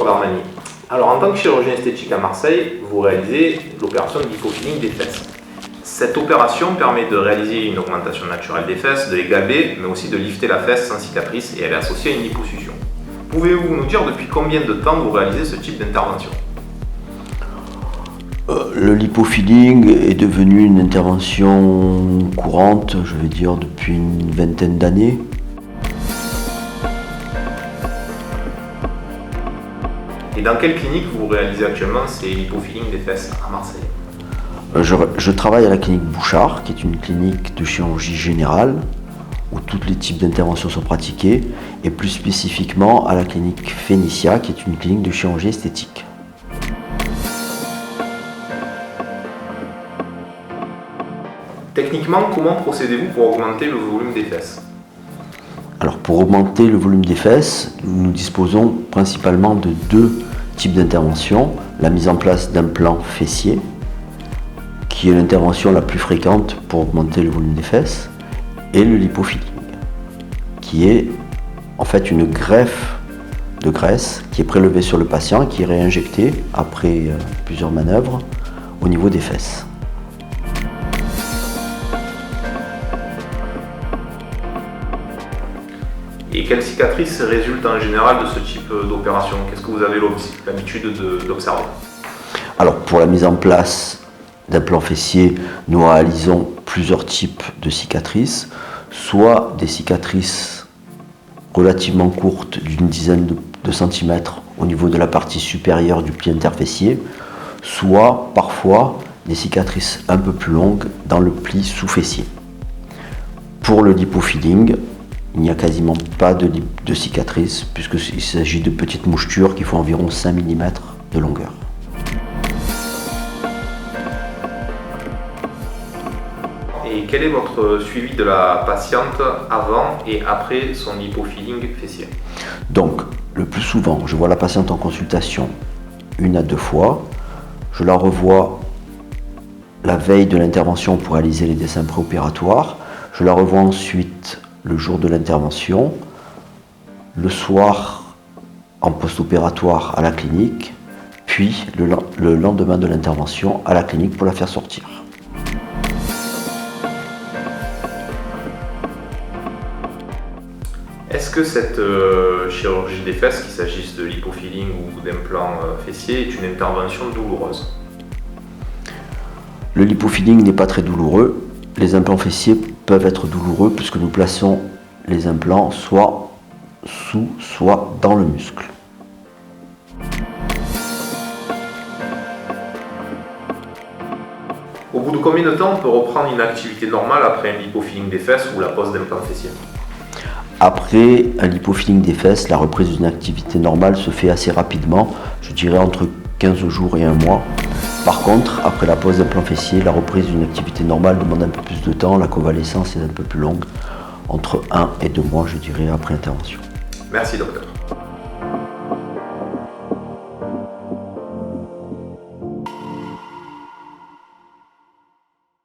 Darmani. Alors, en tant que chirurgien esthétique à Marseille, vous réalisez l'opération de lipofilling des fesses. Cette opération permet de réaliser une augmentation naturelle des fesses, de les galber, mais aussi de lifter la fesse sans cicatrice et elle est associée à une liposuction. Pouvez-vous nous dire depuis combien de temps vous réalisez ce type d'intervention ? Le lipofilling est devenu une intervention courante, je vais dire, depuis une vingtaine d'années. Et dans quelle clinique vous réalisez actuellement ces lipofilling des fesses à Marseille ? Je travaille à la clinique Bouchard, qui est une clinique de chirurgie générale, où tous les types d'interventions sont pratiqués, et plus spécifiquement à la clinique Phénicia, qui est une clinique de chirurgie esthétique. Techniquement, comment procédez-vous pour augmenter le volume des fesses ? Alors pour augmenter le volume des fesses, nous disposons principalement de deux types d'interventions. La mise en place d'implants fessiers, qui est l'intervention la plus fréquente pour augmenter le volume des fesses, et le lipofilling, qui est en fait une greffe de graisse qui est prélevée sur le patient et qui est réinjectée après plusieurs manœuvres au niveau des fesses. Et quelles cicatrices résultent en général de ce type d'opération ? Qu'est-ce que vous avez l'habitude d'observer ? Alors pour la mise en place d'implants fessiers, nous réalisons plusieurs types de cicatrices, soit des cicatrices relativement courtes d'une dizaine de centimètres au niveau de la partie supérieure du pli interfessier, soit parfois des cicatrices un peu plus longues dans le pli sous-fessier. Pour le lipofilling, il n'y a quasiment pas de cicatrices puisqu'il s'agit de petites mouchetures qui font environ 5 mm de longueur. Et quel est votre suivi de la patiente avant et après son lipofilling fessier ? Donc, le plus souvent, je vois la patiente en consultation 1 à 2 fois. Je la revois la veille de l'intervention pour réaliser les dessins préopératoires. Je la revois ensuite le jour de l'intervention, le soir en post-opératoire à la clinique, puis le lendemain de l'intervention à la clinique pour la faire sortir. Est-ce que cette chirurgie des fesses, qu'il s'agisse de lipofilling ou d'implants fessiers, est une intervention douloureuse ? Le lipofilling n'est pas très douloureux. Les implants fessiers peuvent être douloureux puisque nous plaçons les implants soit sous, soit dans le muscle. Au bout de combien de temps on peut reprendre une activité normale après un lipofilling des fesses ou la pose d'implants fessiers ? Après un lipofilling des fesses, la reprise d'une activité normale se fait assez rapidement, je dirais entre 15 jours et 1 mois. Par contre, après la pose d'implant fessier, la reprise d'une activité normale demande un peu plus de temps, la convalescence est un peu plus longue, entre 1 et 2 mois je dirais après intervention. Merci docteur.